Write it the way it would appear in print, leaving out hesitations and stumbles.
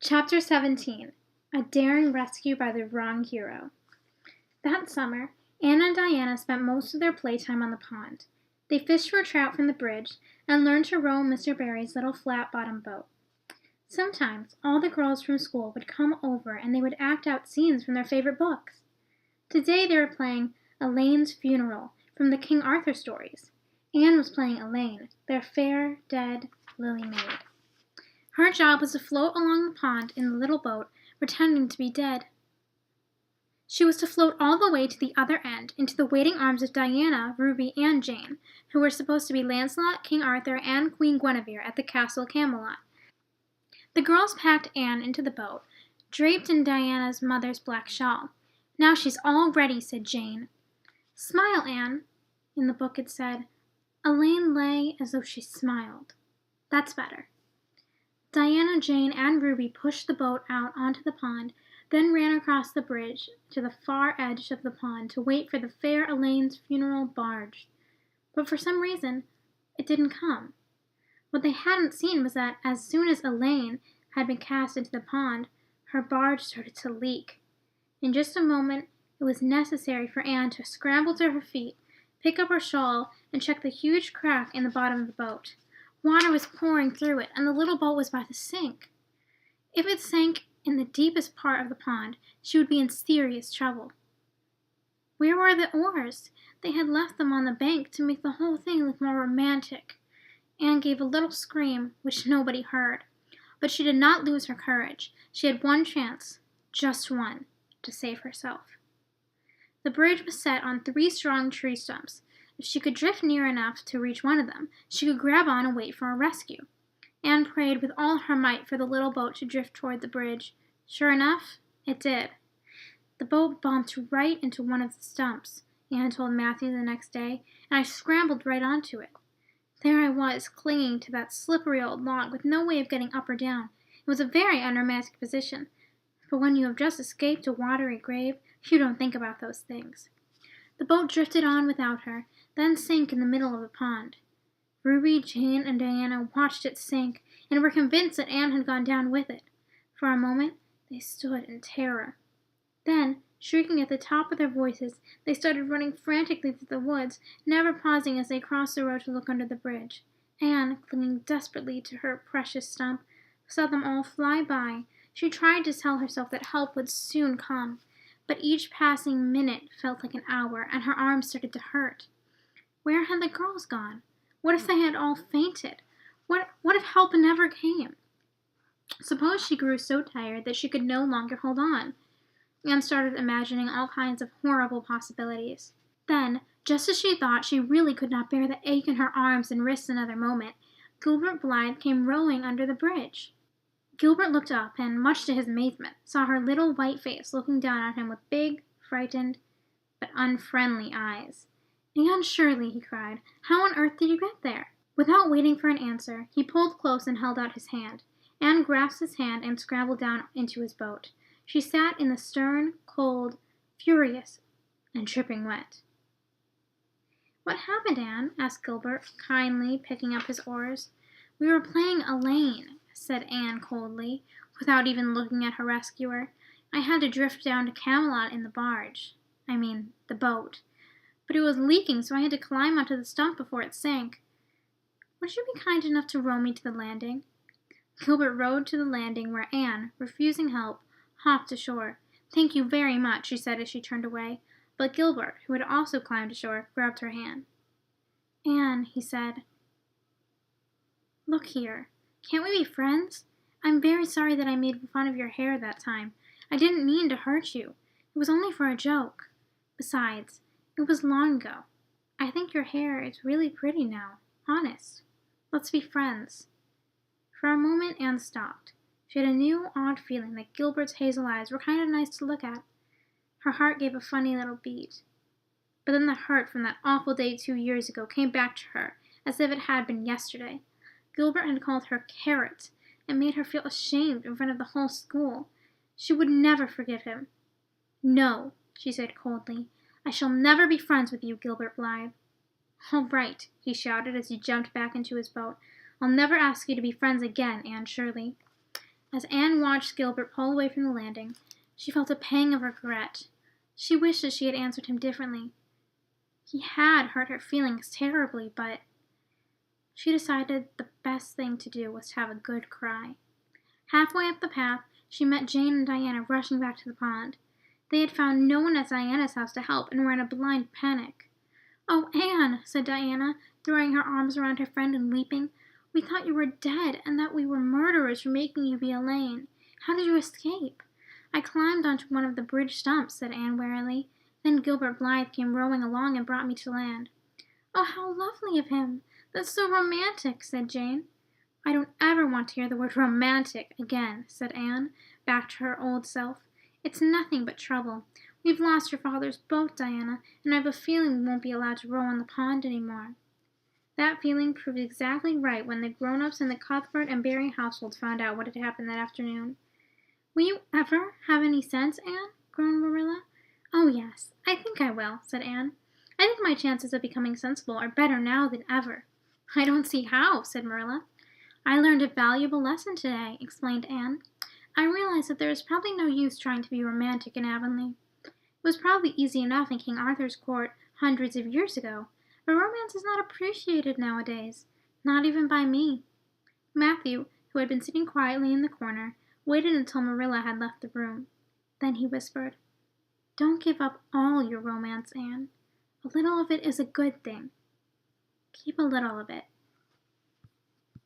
Chapter 17. A Daring Rescue by the Wrong Hero. That summer, Anne and Diana spent most of their playtime on the pond. They fished for trout from the bridge and learned to row Mr. Barry's little flat-bottomed boat. Sometimes, all the girls from school would come over and they would act out scenes from their favorite books. Today they were playing Elaine's Funeral from the King Arthur stories. Anne was playing Elaine, their fair, dead lily maid. Her job was to float along the pond in the little boat, pretending to be dead. She was to float all the way to the other end, into the waiting arms of Diana, Ruby, and Jane, who were supposed to be Lancelot, King Arthur, and Queen Guinevere at the Castle Camelot. The girls packed Anne into the boat, draped in Diana's mother's black shawl. "Now she's all ready," said Jane. "Smile, Anne." In the book it said, "Elaine lay as though she smiled." That's better. Diana, Jane, and Ruby pushed the boat out onto the pond, then ran across the bridge to the far edge of the pond to wait for the fair Elaine's funeral barge. But for some reason, it didn't come. What they hadn't seen was that as soon as Elaine had been cast into the pond, her barge started to leak. In just a moment, it was necessary for Anne to scramble to her feet, pick up her shawl, and check the huge crack in the bottom of the boat. Water was pouring through it, and the little boat was about to sink. If it sank in the deepest part of the pond, she would be in serious trouble. Where were the oars? They had left them on the bank to make the whole thing look more romantic. Anne gave a little scream, which nobody heard. But she did not lose her courage. She had one chance, just one, to save herself. The bridge was set on 3 strong tree stumps. If she could drift near enough to reach one of them, she could grab on and wait for a rescue. Anne prayed with all her might for the little boat to drift toward the bridge. Sure enough, it did. The boat bumped right into one of the stumps, Anne told Matthew the next day, and I scrambled right onto it. There I was, clinging to that slippery old log with no way of getting up or down. It was a very unromantic position, but when you have just escaped a watery grave, you don't think about those things. The boat drifted on without her, then sank in the middle of the pond. Ruby, Jane, and Diana watched it sink, and were convinced that Anne had gone down with it. For a moment, they stood in terror. Then, shrieking at the top of their voices, they started running frantically through the woods, never pausing as they crossed the road to look under the bridge. Anne, clinging desperately to her precious stump, saw them all fly by. She tried to tell herself that help would soon come, but each passing minute felt like an hour, and her arms started to hurt. Where had the girls gone? What if they had all fainted? What if help never came? Suppose she grew so tired that she could no longer hold on. Anne started imagining all kinds of horrible possibilities. Then, just as she thought she really could not bear the ache in her arms and wrists another moment, Gilbert Blythe came rowing under the bridge. Gilbert looked up and, much to his amazement, saw her little white face looking down at him with big, frightened, but unfriendly eyes. "Anne Shirley," he cried, "how on earth did you get there?" Without waiting for an answer, he pulled close and held out his hand. Anne grasped his hand and scrambled down into his boat. She sat in the stern, cold, furious, and dripping wet. "What happened, Anne?" asked Gilbert, kindly picking up his oars. "We were playing Elaine," said Anne coldly, without even looking at her rescuer. "I had to drift down to Camelot in the barge. The boat. But it was leaking, so I had to climb onto the stump before it sank. Would you be kind enough to row me to the landing?" Gilbert rowed to the landing where Anne, refusing help, hopped ashore. "Thank you very much," she said as she turned away, but Gilbert, who had also climbed ashore, grabbed her hand. "Anne," he said, "look here. Can't we be friends? I'm very sorry that I made fun of your hair that time. I didn't mean to hurt you. It was only for a joke. Besides, it was long ago. I think your hair is really pretty now. Honest. Let's be friends." For a moment Anne stopped. She had a new, odd feeling that Gilbert's hazel eyes were kind of nice to look at. Her heart gave a funny little beat. But then the hurt from that awful day 2 years ago came back to her, as if it had been yesterday. Gilbert had called her Carrot, and made her feel ashamed in front of the whole school. She would never forgive him. "No," she said coldly. "I shall never be friends with you, Gilbert Blythe." "All right," he shouted as he jumped back into his boat. "I'll never ask you to be friends again, Anne Shirley." As Anne watched Gilbert pull away from the landing, she felt a pang of regret. She wished that she had answered him differently. He had hurt her feelings terribly, but she decided the best thing to do was to have a good cry. Halfway up the path, she met Jane and Diana rushing back to the pond. They had found no one at Diana's house to help and were in a blind panic. "Oh, Anne," said Diana, throwing her arms around her friend and weeping. "We thought you were dead and that we were murderers for making you be Elaine. How did you escape?" "I climbed onto one of the bridge stumps," said Anne wearily. "Then Gilbert Blythe came rowing along and brought me to land." "Oh, how lovely of him! That's so romantic," said Jane. "I don't ever want to hear the word romantic again," said Anne, back to her old self. "It's nothing but trouble. We've lost your father's boat, Diana, and I have a feeling we won't be allowed to row on the pond anymore." That feeling proved exactly right when the grown-ups in the Cuthbert and Barry households found out what had happened that afternoon. "Will you ever have any sense, Anne?" groaned Marilla. "Oh, yes, I think I will," said Anne. "I think my chances of becoming sensible are better now than ever." "I don't see how," said Marilla. "I learned a valuable lesson today," explained Anne. "I realized that there is probably no use trying to be romantic in Avonlea. It was probably easy enough in King Arthur's court hundreds of years ago, but romance is not appreciated nowadays, not even by me." Matthew, who had been sitting quietly in the corner, waited until Marilla had left the room. Then he whispered, "Don't give up all your romance, Anne. A little of it is a good thing. Keep a little of it."